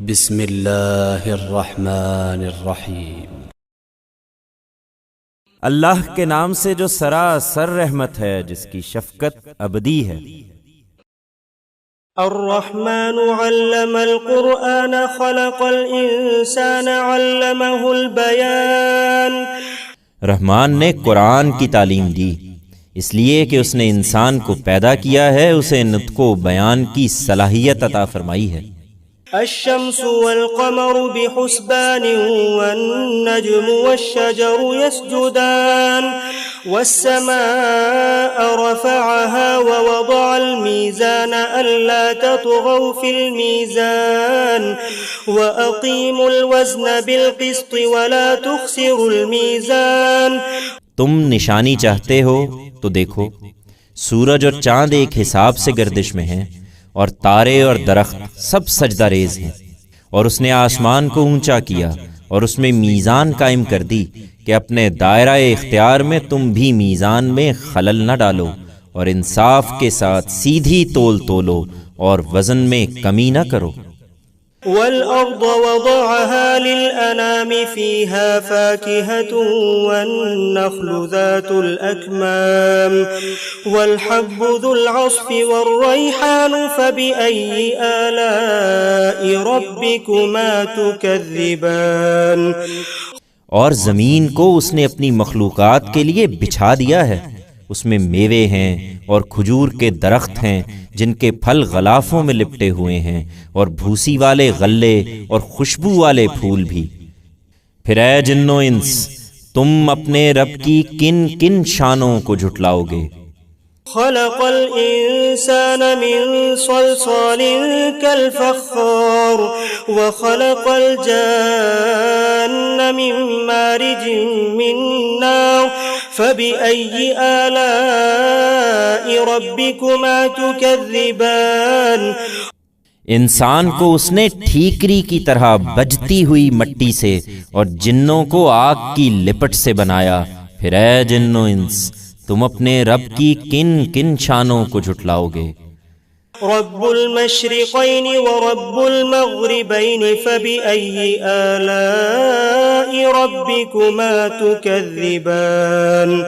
بسم اللہ الرحمن الرحیم۔ اللہ کے نام سے جو سراسر رحمت ہے، جس کی شفقت ابدی ہے۔ الرحمن علم القرآن خلق الانسان علمه البیان۔ رحمان نے قرآن کی تعلیم دی، اس لیے کہ اس نے انسان کو پیدا کیا ہے، اسے نطق و بیان کی صلاحیت عطا فرمائی ہے۔ الشمس والقمر بحسبان والنجم والشجر يسجدان والسماء رفعها ووضع الميزان ألا تطغوا في الميزان وأقيموا الوزن بالقسط ولا تخسروا الميزان۔ تم نشانی چاہتے ہو تو دیکھو، سورج اور چاند ایک حساب سے گردش میں ہیں، اور تارے اور درخت سب سجدہ ریز ہیں۔ اور اس نے آسمان کو اونچا کیا اور اس میں میزان قائم کر دی کہ اپنے دائرہ اختیار میں تم بھی میزان میں خلل نہ ڈالو، اور انصاف کے ساتھ سیدھی تول تولو اور وزن میں کمی نہ کرو۔ والأرض وضعها للأنام فيها فاكهة والنخل ذات الأكمام والحب ذو العصف والريحان فبأي آلاء ربكما تكذبان۔ اور زمین کو اس نے اپنی مخلوقات کے لیے بچھا دیا ہے، اس میں میوے ہیں اور کھجور کے درخت ہیں جن کے پھل غلافوں میں لپٹے ہوئے ہیں، اور بھوسی والے غلے اور خوشبو والے پھول بھی۔ پھر اے جن و انس، تم اپنے رب کی کن کن شانوں کو جھٹلاؤ گے؟ خلق الإنسان من صلصال كالفخار وخلق الجان من مارج من نار فبأي آلاء ربكما تكذبان۔ انسان کو اس نے ٹھیکری کی طرح بجتی ہوئی مٹی سے اور جنوں کو آگ کی لپٹ سے بنایا۔ پھر اے جن و انس، تم اپنے رب کی کن کن شانوں کو جھٹلاؤ گے؟ رب المشرقین ورب المغربین فبأي آلاء ربكما تكذبان۔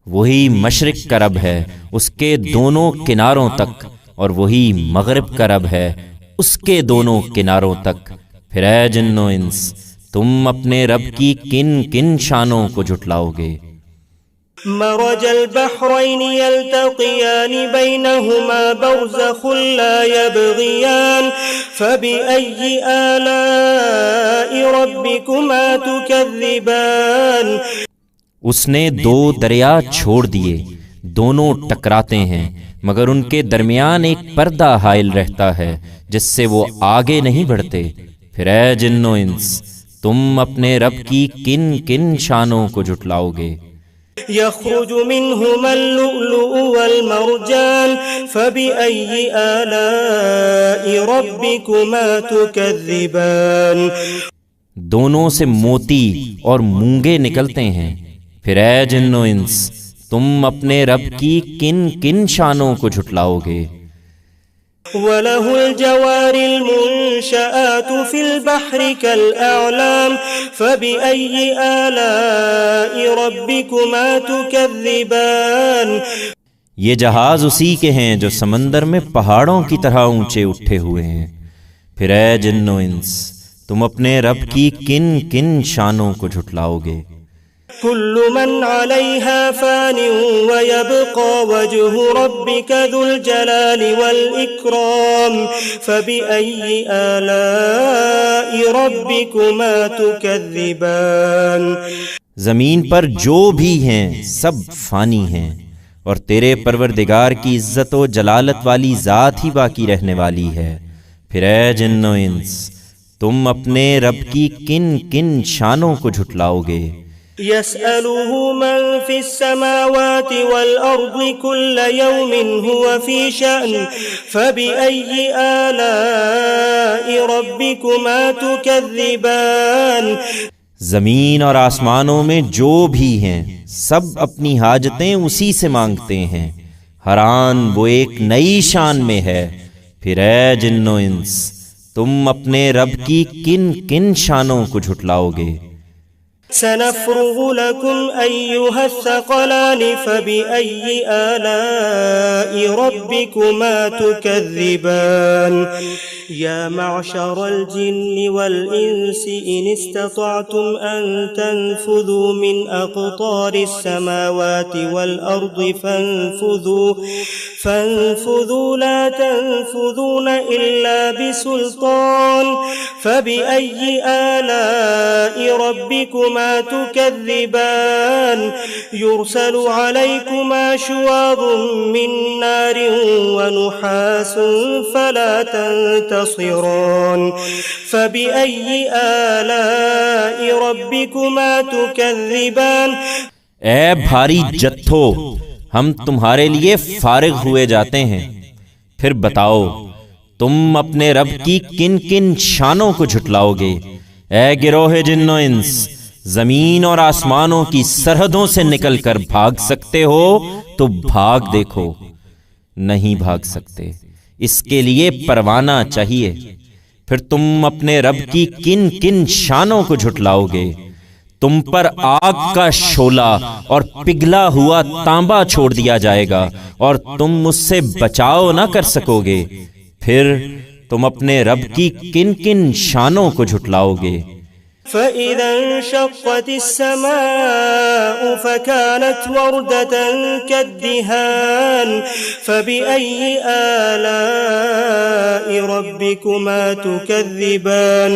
وہی مشرق کا رب ہے، اس کے دونوں کناروں تک، اور وہی مغرب کا رب ہے، اس کے دونوں کناروں تک۔ پھر اے جن و انس، تم اپنے رب کی کن کن شانوں کو جھٹلاؤ گے؟ مرج البحرين يلتقيان بينهما برزخ لا يبغيان فبأي آلاء ربكما تكذبان۔ اس نے دو دریا چھوڑ دیے، دونوں ٹکراتے ہیں، مگر ان کے درمیان ایک پردہ حائل رہتا ہے جس سے وہ آگے نہیں بڑھتے۔ پھر اے جن و انس، تم اپنے رب کی کن کن شانوں کو جھٹلاؤ گے؟ يخرج منهما اللؤلؤ والمرجان فبأي آلاء ربكما تكذبان۔ دونوں سے موتی اور مونگے نکلتے ہیں۔ پھر اے جن و انس، تم اپنے رب کی کن کن شانوں کو جھٹلاؤ گے؟ وَلَهُ الْجَوَارِ الْمُنشَآتُ فِي الْبَحْرِ كَالْأَعْلَامِ فَبِأَيِّ آلَاءِ رَبِّكُمَا تُكَذِّبَانِ۔ یہ جہاز اسی کے ہیں جو سمندر میں پہاڑوں کی طرح اونچے اٹھے ہوئے ہیں۔ پھر اے جن و انس، تم اپنے رب کی کن کن شانوں کو جھٹلاؤ گے؟ كل من عليها فان ويبقى وجه ربك ذو الجلال والإكرام فبأي آلاء ربكما تكذبان۔ زمین پر جو بھی ہیں سب فانی ہیں، اور تیرے پروردگار کی عزت و جلالت والی ذات ہی باقی رہنے والی ہے۔ پھر اے جن و انس، تم اپنے رب کی کن کن شانوں کو جھٹلاؤ گے؟ يسأله من في السماوات والأرض كل يوم هو في شأن فبأي آلاء ربكما تكذبان۔ زمین اور آسمانوں میں جو بھی ہیں سب اپنی حاجتیں اسی سے مانگتے ہیں، ہر آن وہ ایک نئی شان میں ہے۔ پھر اے جن و انس، تم اپنے رب کی کن کن شانوں کو جھٹلاؤ گے؟ سنفرغ لكم أيها الثقلان فبأي آلاء ربكما تكذبان يا معشر الجن والإنس إن استطعتم أن تنفذوا من أقطار السماوات والأرض فانفذوا لا تنفذون إلا بسلطان فبأي آلاء ربكما تكذبان يرسل عليكما شواظ من نار ونحاس فلا تنتصران فبأي آلاء ربكما تكذبان۔ اے بھاری جتھو، ہم تمہارے لیے فارغ ہوئے جاتے ہیں، پھر بتاؤ تم اپنے رب کی کن کن شانوں کو جھٹلاؤ گے؟ اے گروہ جن و انس، زمین اور آسمانوں کی سرحدوں سے نکل کر بھاگ سکتے ہو تو بھاگ دیکھو، نہیں بھاگ سکتے، اس کے لیے پروانہ چاہیے۔ پھر تم اپنے رب کی کن کن شانوں کو جھٹلاؤ گے؟ تم پر آگ کا شعلہ اور پگھلا ہوا تانبا چھوڑ دیا جائے گا اور تم اس سے بچاؤ نہ کر سکو گے۔ پھر تم اپنے رب کی کن کن شانوں کو جھٹلاؤ گے؟ فإذا انشقت السماء فكانت وردة كالدهان فبأي آلاء ربكما تكذبان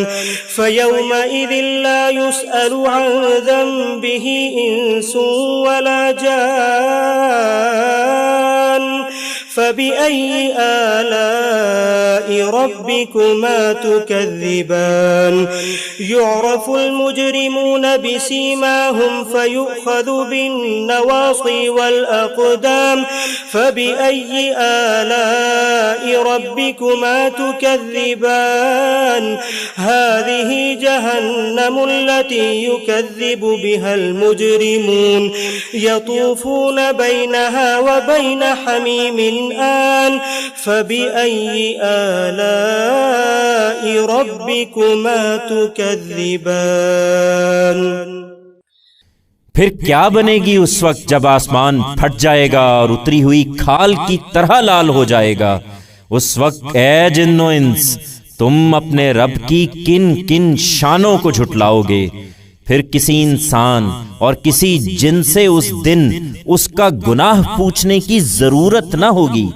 فيومئذ لا يسأل عن ذنبه إنس ولا جان فبأي آلاء ربكما تكذبان يعرف المجرمون بسيماهم فيؤخذ بالنواصي والأقدام فبأي آلاء ربكما تكذبان هذه جهنم التي يكذب بها المجرمون يطوفون بينها وبين حميم آن فبأي آلاء ربكما تكذبان۔ پھر کیا بنے گی اس وقت جب آسمان پھٹ جائے گا اور اتری ہوئی کھال کی طرح لال ہو جائے گا؟ اس وقت اے جن و انس، تم اپنے رب کی کن کن شانوں کو جھٹلاؤ گے؟ پھر کسی انسان اور کسی جن سے اس دن اس کا گناہ پوچھنے کی ضرورت نہ ہوگی۔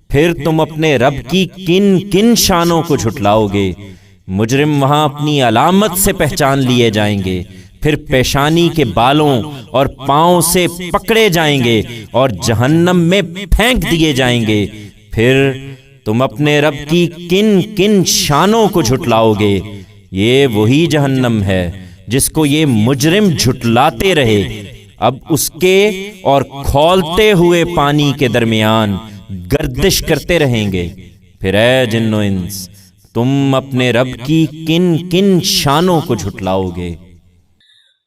پھر تم اپنے رب کی کن کن شانوں کو جھٹلاؤ گے؟ مجرم وہاں اپنی علامت سے پہچان لیے جائیں گے، پھر پیشانی کے بالوں اور پاؤں سے پکڑے جائیں گے اور جہنم میں پھینک دیے جائیں گے۔ پھر تم اپنے رب کی کن کن شانوں کو جھٹلاؤ گے؟ یہ وہی جہنم ہے جس کو یہ مجرم جھٹلاتے رہے، اب اس کے اور کھولتے ہوئے پانی کے درمیان گردش کرتے رہیں گے۔ پھر اے جن و انس، تم اپنے رب کی کن کن شانوں کو جھٹلاؤ گے؟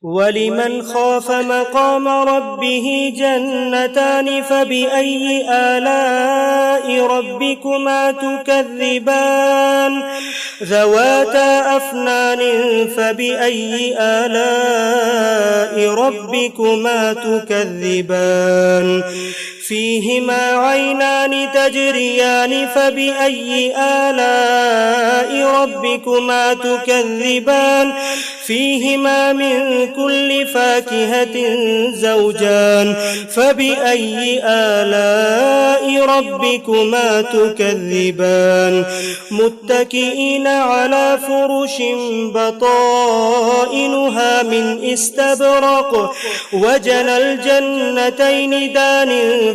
وَلِمَنْ خَافَ مَقَامَ رَبِّهِ جَنَّتَانِ فَبِأَيِّ آلَاءِ رَبِّكُمَا تُكَذِّبَانِ ذَوَاتَا أَفْنَانٍ فَبِأَيِّ آلَاءِ رَبِّكُمَا تُكَذِّبَانِ فِيهِمَا عَيْنَانِ تَجْرِيَانِ فَبِأَيِّ آلَاءِ رَبِّكُمَا تُكَذِّبَانِ فِيهِمَا مِن كُلِّ فَاكِهَةٍ زَوْجَانِ فَبِأَيِّ آلَاءِ رَبِّكُمَا تُكَذِّبَانِ مُتَّكِئِينَ عَلَى فُرُشٍ بَطَائِنُهَا مِنْ إِسْتَبْرَقٍ وَجَنَى الْجَنَّتَيْنِ دَانٍ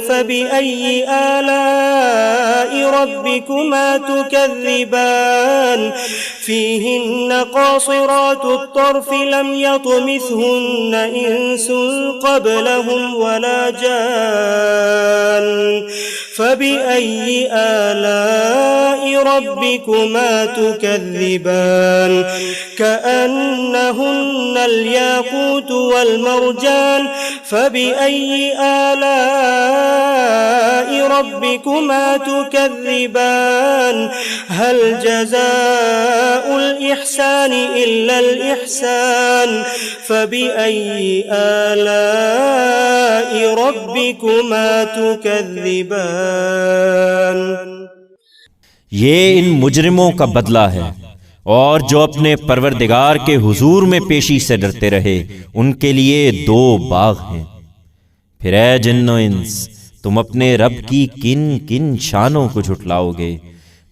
فَبِأَيِّ آلَاءِ رَبِّكُمَا تُكَذِّبَانِ فِيهِنَّ قَاصِرَاتُ الطَّرْفِ لَمْ يَطْمِثْهُنَّ إِنسٌ قَبْلَهُمْ وَلَا جَانٌّ فبأي آلاء ربكما تكذبان كأنهن الياقوت والمرجان فبأي آلاء ربكما تكذبان هل جزاء الإحسان إلا الإحسان فبأي آلاء ربكما تكذبان. یہ ان مجرموں کا بدلہ ہے، اور جو اپنے پروردگار کے حضور میں پیشی سے ڈرتے رہے ان کے لیے 2 باغ ہیں. پھر اے جن و انس، تم اپنے رب کی کن کن شانوں کو جھٹلاؤ گے؟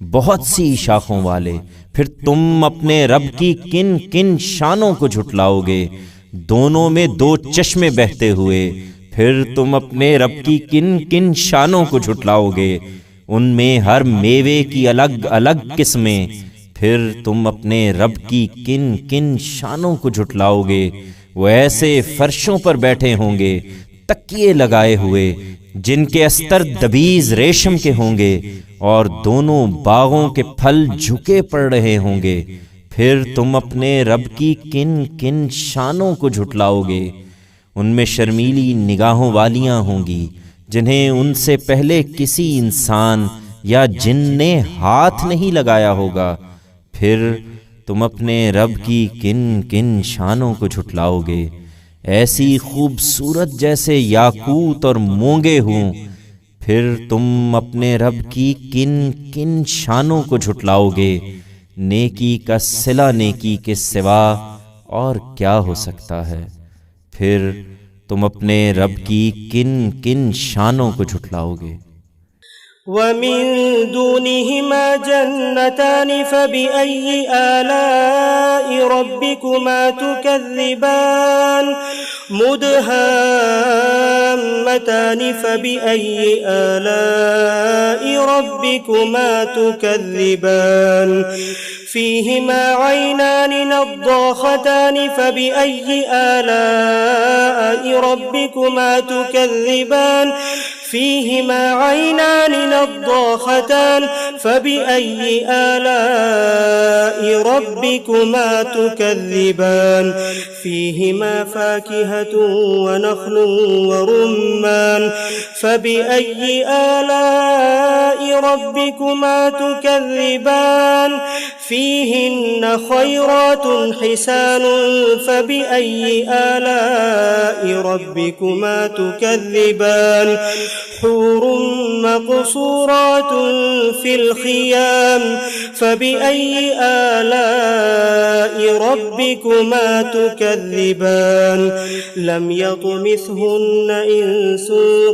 بہت سی شاخوں والے. پھر تم اپنے رب کی کن کن شانوں کو جھٹلاؤ گے؟ دونوں میں 2 چشمے بہتے ہوئے. پھر تم اپنے رب کی کن کن شانوں کو جھٹلاؤ گے؟ ان میں ہر میوے کی الگ الگ قسمیں. پھر تم اپنے رب کی کن کن شانوں کو جھٹلاؤ گے؟ وہ ایسے فرشوں پر بیٹھے ہوں گے تکیے لگائے ہوئے جن کے استر دبیز ریشم کے ہوں گے، اور دونوں باغوں کے پھل جھکے پڑ رہے ہوں گے. پھر تم اپنے رب کی کن کن شانوں کو جھٹلاؤ گے؟ ان میں شرمیلی نگاہوں والیاں ہوں گی جنہیں ان سے پہلے کسی انسان یا جن نے ہاتھ نہیں لگایا ہوگا. پھر تم اپنے رب کی کن کن شانوں کو جھٹلاؤ گے؟ ایسی خوبصورت جیسے یاقوت اور مونگے ہوں. پھر تم اپنے رب کی کن کن شانوں کو جھٹلاؤ گے؟ نیکی کا صلہ نیکی کے سوا اور کیا ہو سکتا ہے؟ پھر تم اپنے رب کی کن کن شانوں کو جھٹلاؤ گے؟ ومن دونهما جنتان فبأي آلاء ربكما تكذبان مدهامتان فبأي آلاء ربكما تكذبان فيهما عينان نضاختان فبأي آلاء ربكما تكذبان فيهما عينان نضاختان فبأي آلاء ربكما تكذبان فيهما فاكهة ونخل ورمان فبأي آلاء ربكما تكذبان فيهن خيرات حسان فبأي آلاء ربكما تكذبان حور مقصورات في الخيام فبأي آلاء ربكما تكذبان لم يطمثهن إنس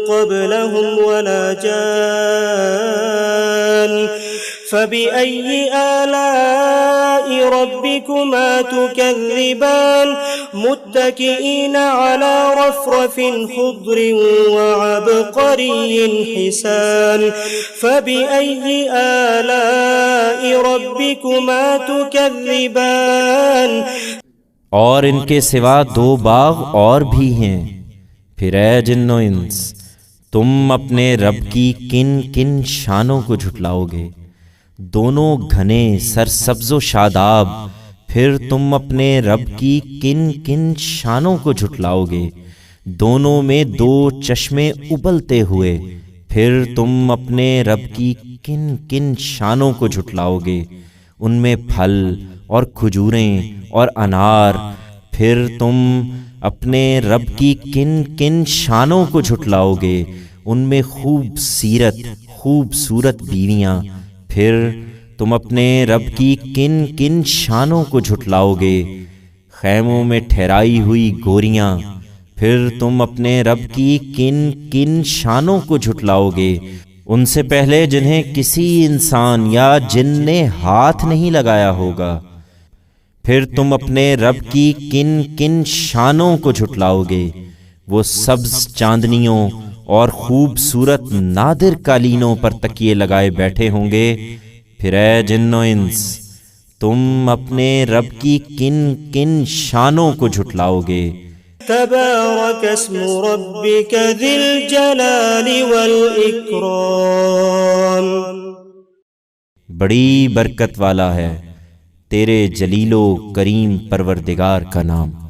قبلهم ولا جان فبأي آلاء ربكما تكذبان متكئين على رفرف خضر وعبقري حسان فبأي آلاء ربكما تكذبان. اور ان کے سوا 2 باغ اور بھی ہیں. پھر اے جن و انس، تم اپنے رب کی کن کن شانوں کو جھٹلاؤ گے؟ دونوں گھنے سرسبز و شاداب. پھر تم اپنے رب کی کن کن شانوں کو جھٹلاؤ گے؟ دونوں میں 2 چشمے ابلتے ہوئے. پھر تم اپنے رب کی کن کن شانوں کو جھٹلاؤ گے؟ ان میں پھل اور کھجوریں اور انار. پھر تم اپنے رب کی کن کن شانوں کو جھٹلاؤ گے؟ ان میں خوبصورت بیویاں. پھر تم اپنے رب کی کن کن شانوں کو جھٹلاؤ گے؟ خیموں میں ٹھہرائی ہوئی گوریاں. پھر تم اپنے رب کی کن کن شانوں کو جھٹلاؤ گے؟ ان سے پہلے جنہیں کسی انسان یا جن نے ہاتھ نہیں لگایا ہوگا. پھر تم اپنے رب کی کن کن شانوں کو جھٹلاؤ گے؟ وہ سبز چاندنیوں اور خوبصورت نادر قالینوں پر تکیے لگائے بیٹھے ہوں گے. پھر اے جن و انس، تم اپنے رب کی کن کن شانوں کو جھٹلاؤ گے؟ تبارك اسم ربك ذي الجلال والإكرام۔ بڑی برکت والا ہے تیرے جلیل و کریم پروردگار کا نام۔